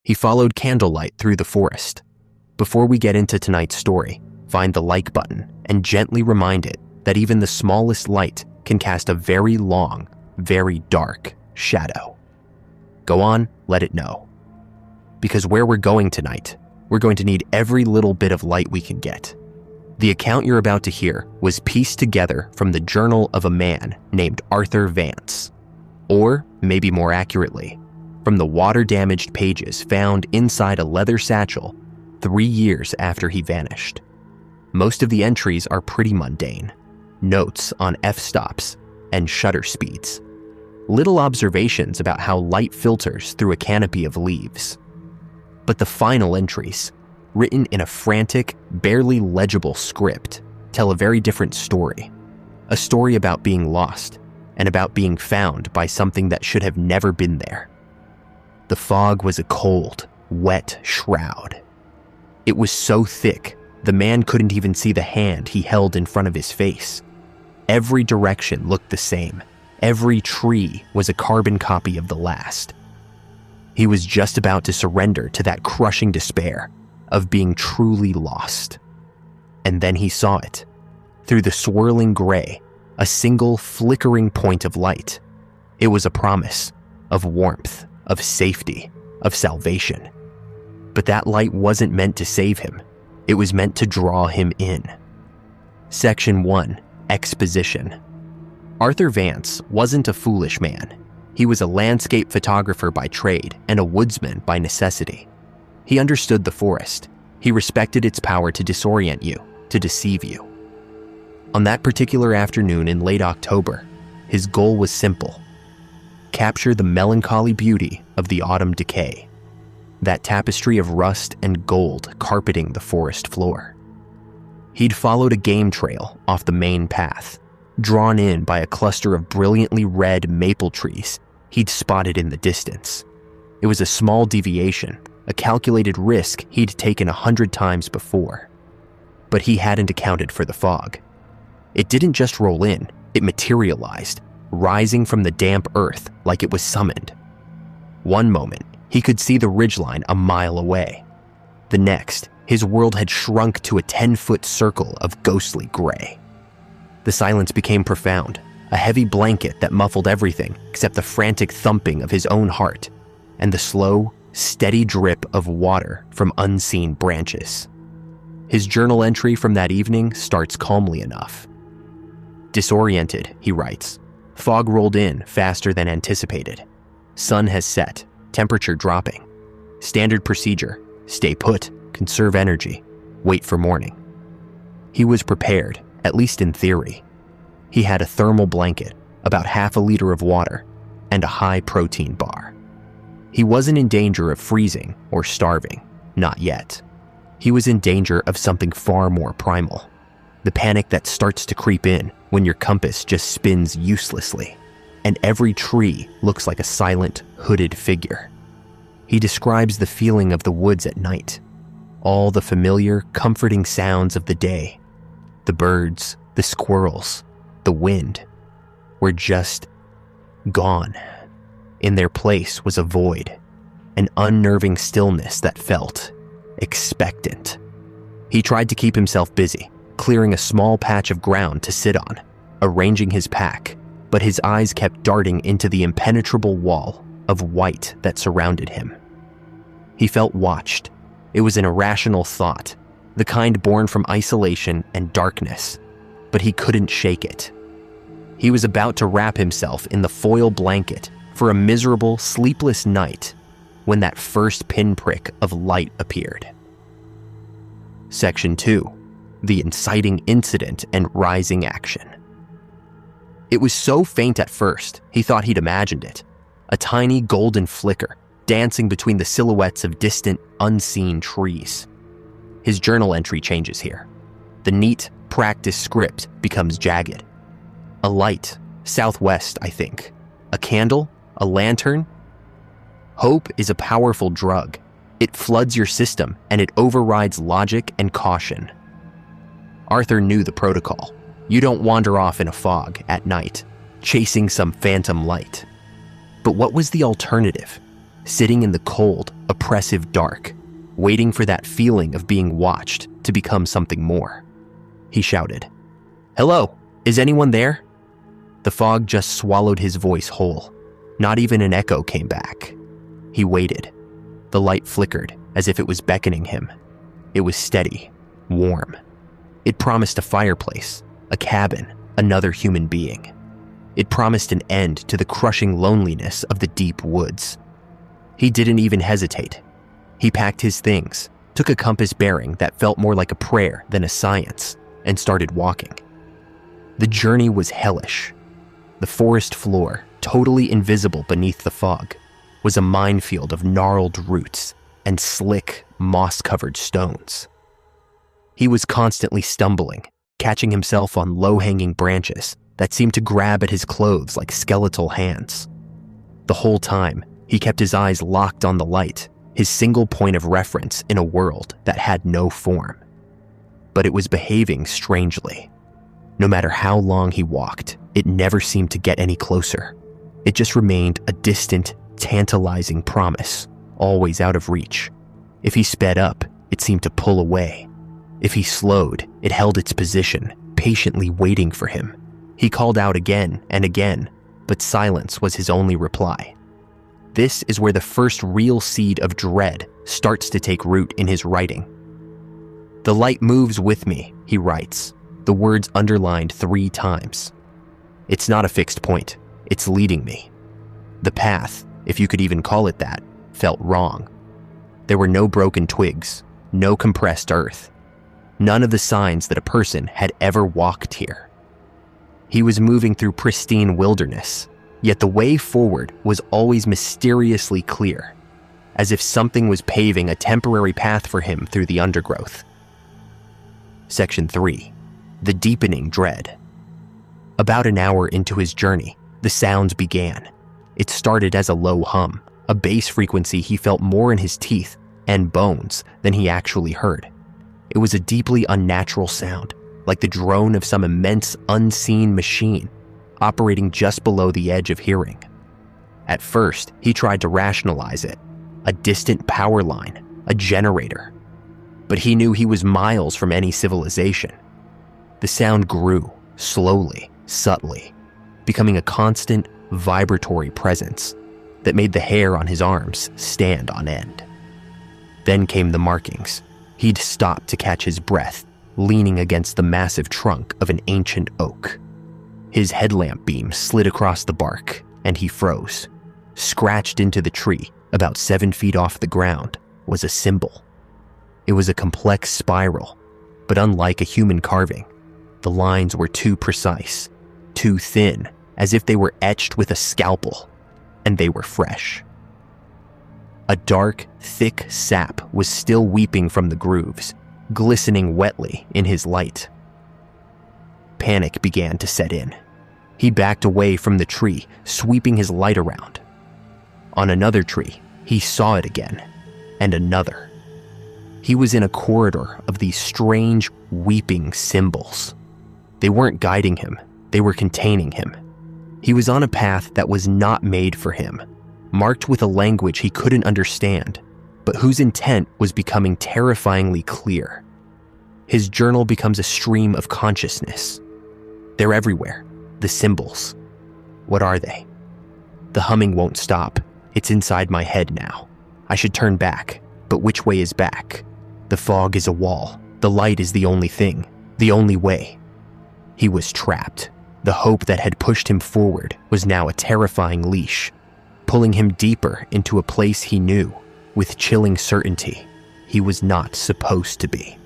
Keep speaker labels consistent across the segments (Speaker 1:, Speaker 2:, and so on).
Speaker 1: He followed Candlelight through the forest. Before we get into tonight's story, find the like button and gently remind it that even the smallest light can cast a very long, very dark shadow. Go on, let it know. Because where we're going tonight, we're going to need every little bit of light we can get. The account you're about to hear was pieced together from the journal of a man named Arthur Vance, or maybe more accurately, from the water-damaged pages found inside a leather satchel 3 years after he vanished. Most of the entries are pretty mundane, notes on f-stops and shutter speeds, little observations about how light filters through a canopy of leaves. But the final entries, written in a frantic, barely legible script, tell a very different story. A story about being lost and about being found by something that should have never been there. The fog was a cold, wet shroud. It was so thick, the man couldn't even see the hand he held in front of his face. Every direction looked the same. Every tree was a carbon copy of the last. He was just about to surrender to that crushing despair of being truly lost. And then he saw it. Through the swirling gray, a single flickering point of light. It was a promise of warmth, of safety, of salvation. But that light wasn't meant to save him. It was meant to draw him in. Section 1. Exposition. Arthur Vance wasn't a foolish man. He was a landscape photographer by trade and a woodsman by necessity. He understood the forest. He respected its power to disorient you, to deceive you. On that particular afternoon in late October, his goal was simple: capture the melancholy beauty of the autumn decay, that tapestry of rust and gold carpeting the forest floor. He'd followed a game trail off the main path, drawn in by a cluster of brilliantly red maple trees he'd spotted in the distance. It was a small deviation, a calculated risk he'd taken 100 times before. But he hadn't accounted for the fog. It didn't just roll in, it materialized, rising from the damp earth like it was summoned. One moment, he could see the ridgeline a mile away. The next, his world had shrunk to a 10-foot circle of ghostly gray. The silence became profound, a heavy blanket that muffled everything except the frantic thumping of his own heart and the slow, steady drip of water from unseen branches. His journal entry from that evening starts calmly enough. Disoriented, he writes. Fog rolled in faster than anticipated. Sun has set, temperature dropping. Standard procedure: stay put, conserve energy, wait for morning. He was prepared, at least in theory. He had a thermal blanket, about half a liter of water, and a high-protein bar. He wasn't in danger of freezing or starving, not yet. He was in danger of something far more primal, the panic that starts to creep in when your compass just spins uselessly, and every tree looks like a silent, hooded figure. He describes the feeling of the woods at night, all the familiar, comforting sounds of the day. The birds, the squirrels, the wind were just gone. In their place was a void, an unnerving stillness that felt expectant. He tried to keep himself busy, clearing a small patch of ground to sit on, arranging his pack, but his eyes kept darting into the impenetrable wall of white that surrounded him. He felt watched. It was an irrational thought, the kind born from isolation and darkness, but he couldn't shake it. He was about to wrap himself in the foil blanket for a miserable, sleepless night when that first pinprick of light appeared. Section 2. The inciting incident and rising action. It was so faint at first, he thought he'd imagined it. A tiny golden flicker, dancing between the silhouettes of distant, unseen trees. His journal entry changes here. The neat, practiced script becomes jagged. A light, southwest, I think. A candle, a lantern. Hope is a powerful drug. It floods your system and it overrides logic and caution. Arthur knew the protocol. You don't wander off in a fog at night, chasing some phantom light. But what was the alternative? sitting in the cold, oppressive dark, waiting for that feeling of being watched to become something more. He shouted, "Hello, is anyone there?" The fog just swallowed his voice whole. Not even an echo came back. He waited. The light flickered as if it was beckoning him. It was steady, warm. It promised a fireplace, a cabin, another human being. It promised an end to the crushing loneliness of the deep woods. He didn't even hesitate. He packed his things, took a compass bearing that felt more like a prayer than a science, and started walking. The journey was hellish. The forest floor, totally invisible beneath the fog, was a minefield of gnarled roots and slick, moss-covered stones. He was constantly stumbling, catching himself on low-hanging branches that seemed to grab at his clothes like skeletal hands. The whole time, he kept his eyes locked on the light, his single point of reference in a world that had no form. But it was behaving strangely. No matter how long he walked, it never seemed to get any closer. It just remained a distant, tantalizing promise, always out of reach. If he sped up, it seemed to pull away. If he slowed, it held its position, patiently waiting for him. He called out again and again, but silence was his only reply. This is where the first real seed of dread starts to take root in his writing. "The light moves with me," he writes, the words underlined 3 times. "It's not a fixed point, it's leading me." The path, if you could even call it that, felt wrong. There were no broken twigs, no compressed earth, none of the signs that a person had ever walked here. He was moving through pristine wilderness, yet the way forward was always mysteriously clear, as if something was paving a temporary path for him through the undergrowth. Section 3. The deepening dread. About an hour into his journey, the sounds began. It started as a low hum, a bass frequency he felt more in his teeth and bones than he actually heard. It was a deeply unnatural sound, like the drone of some immense unseen machine, operating just below the edge of hearing. At first, he tried to rationalize it, a distant power line, a generator. But he knew he was miles from any civilization. The sound grew, slowly, subtly, becoming a constant, vibratory presence that made the hair on his arms stand on end. Then came the markings. He'd stopped to catch his breath, leaning against the massive trunk of an ancient oak. His headlamp beam slid across the bark, and he froze. Scratched into the tree, about 7 feet off the ground, was a symbol. It was a complex spiral, but unlike a human carving, the lines were too precise, too thin, as if they were etched with a scalpel, and they were fresh. A dark, thick sap was still weeping from the grooves, glistening wetly in his light. Panic began to set in. He backed away from the tree, sweeping his light around. On another tree, he saw it again, and another. He was in a corridor of these strange, weeping symbols. They weren't guiding him, they were containing him. He was on a path that was not made for him, marked with a language he couldn't understand, but whose intent was becoming terrifyingly clear. His journal becomes a stream of consciousness. They're everywhere, the symbols. What are they? The humming won't stop. It's inside my head now. I should turn back, but which way is back? The fog is a wall. The light is the only thing, the only way. He was trapped. The hope that had pushed him forward was now a terrifying leash, pulling him deeper into a place he knew, with chilling certainty, he was not supposed to be.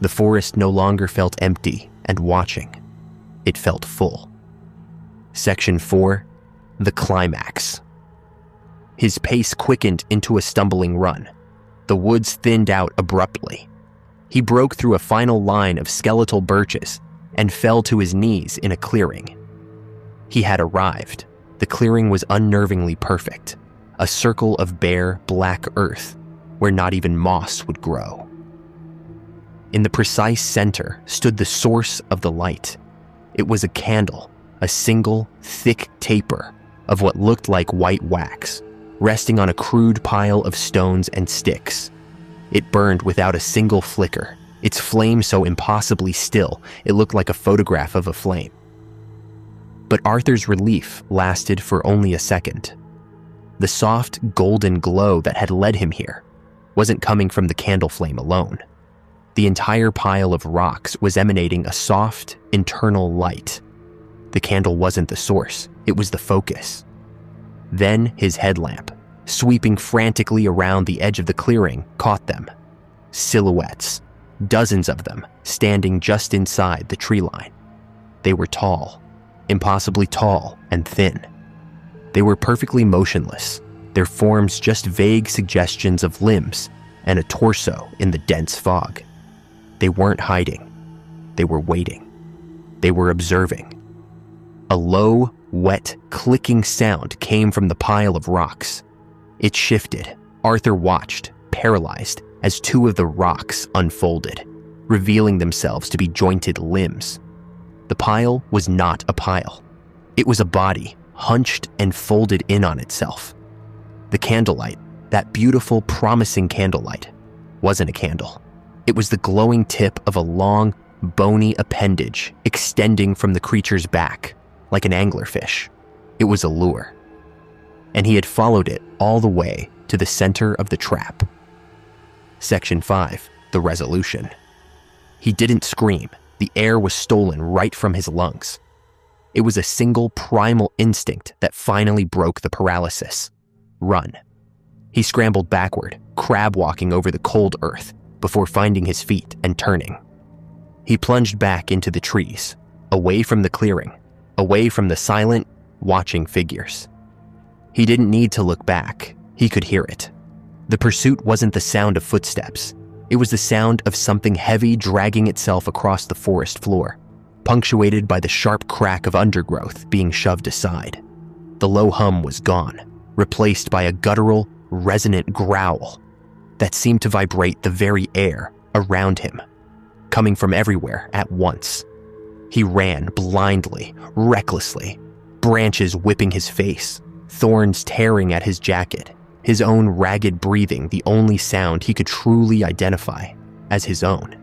Speaker 1: The forest no longer felt empty and watching. It felt full. Section 4. The climax. His pace quickened into a stumbling run. The woods thinned out abruptly. He broke through a final line of skeletal birches and fell to his knees in a clearing. He had arrived. The clearing was unnervingly perfect, a circle of bare, black earth where not even moss would grow. In the precise center stood the source of the light. It was a candle, a single, thick taper of what looked like white wax, resting on a crude pile of stones and sticks. It burned without a single flicker, its flame so impossibly still it looked like a photograph of a flame. But Arthur's relief lasted for only a second. The soft, golden glow that had led him here wasn't coming from the candle flame alone. The entire pile of rocks was emanating a soft, internal light. The candle wasn't the source, it was the focus. Then his headlamp, sweeping frantically around the edge of the clearing, caught them. Silhouettes, dozens of them, standing just inside the tree line. They were tall, impossibly tall and thin. They were perfectly motionless, their forms just vague suggestions of limbs and a torso in the dense fog. They weren't hiding. They were waiting. They were observing. A low, wet, clicking sound came from the pile of rocks. It shifted. Arthur watched, paralyzed, as two of the rocks unfolded, revealing themselves to be jointed limbs. The pile was not a pile. It was a body, hunched and folded in on itself. The candlelight, that beautiful, promising candlelight, wasn't a candle. It was the glowing tip of a long, bony appendage extending from the creature's back, like an anglerfish. It was a lure. And he had followed it all the way to the center of the trap. Section 5, the resolution. He didn't scream. The air was stolen right from his lungs. It was a single primal instinct that finally broke the paralysis. Run. He scrambled backward, crab-walking over the cold earth before finding his feet and turning. He plunged back into the trees, away from the clearing, away from the silent, watching figures. He didn't need to look back. He could hear it. The pursuit wasn't the sound of footsteps. It was the sound of something heavy dragging itself across the forest floor, punctuated by the sharp crack of undergrowth being shoved aside. The low hum was gone, replaced by a guttural, resonant growl that seemed to vibrate the very air around him, coming from everywhere at once. He ran blindly, recklessly, branches whipping his face, thorns tearing at his jacket, his own ragged breathing the only sound he could truly identify as his own.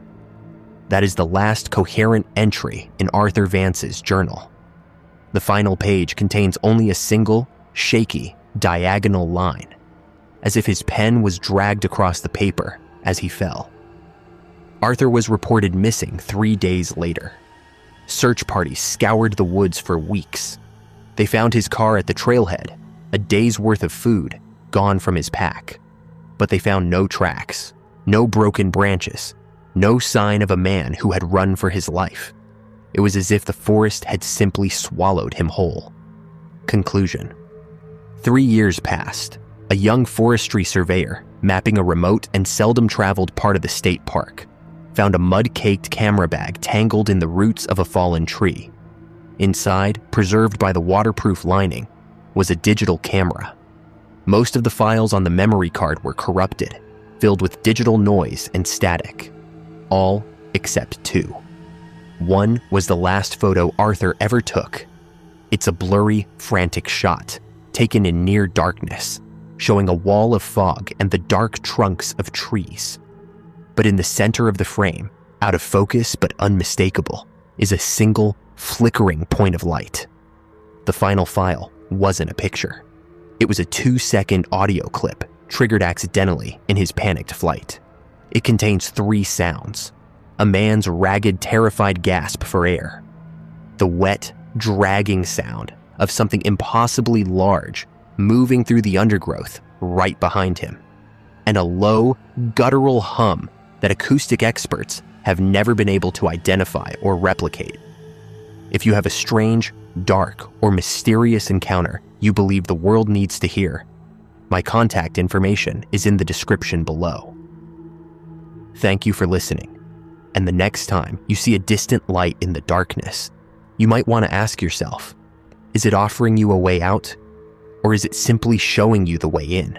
Speaker 1: That is the last coherent entry in Arthur Vance's journal. The final page contains only a single, shaky, diagonal line, as if his pen was dragged across the paper as he fell. Arthur was reported missing 3 days later. Search parties scoured the woods for weeks. They found his car at the trailhead, a day's worth of food gone from his pack. But they found no tracks, no broken branches, no sign of a man who had run for his life. It was as if the forest had simply swallowed him whole. Conclusion. 3 years passed. A young forestry surveyor, mapping a remote and seldom traveled part of the state park, found a mud-caked camera bag tangled in the roots of a fallen tree. Inside, preserved by the waterproof lining, was a digital camera. Most of the files on the memory card were corrupted, filled with digital noise and static. All except 2. One was the last photo Arthur ever took. It's a blurry, frantic shot, taken in near darkness, showing a wall of fog and the dark trunks of trees. But in the center of the frame, out of focus but unmistakable, is a single, flickering point of light. The final file wasn't a picture. It was a 2-second audio clip triggered accidentally in his panicked flight. It contains 3 sounds. A man's ragged, terrified gasp for air. The wet, dragging sound of something impossibly large moving through the undergrowth right behind him. And a low, guttural hum that acoustic experts have never been able to identify or replicate. If you have a strange, dark, or mysterious encounter you believe the world needs to hear, my contact information is in the description below. Thank you for listening, and the next time you see a distant light in the darkness, you might want to ask yourself, is it offering you a way out, or is it simply showing you the way in?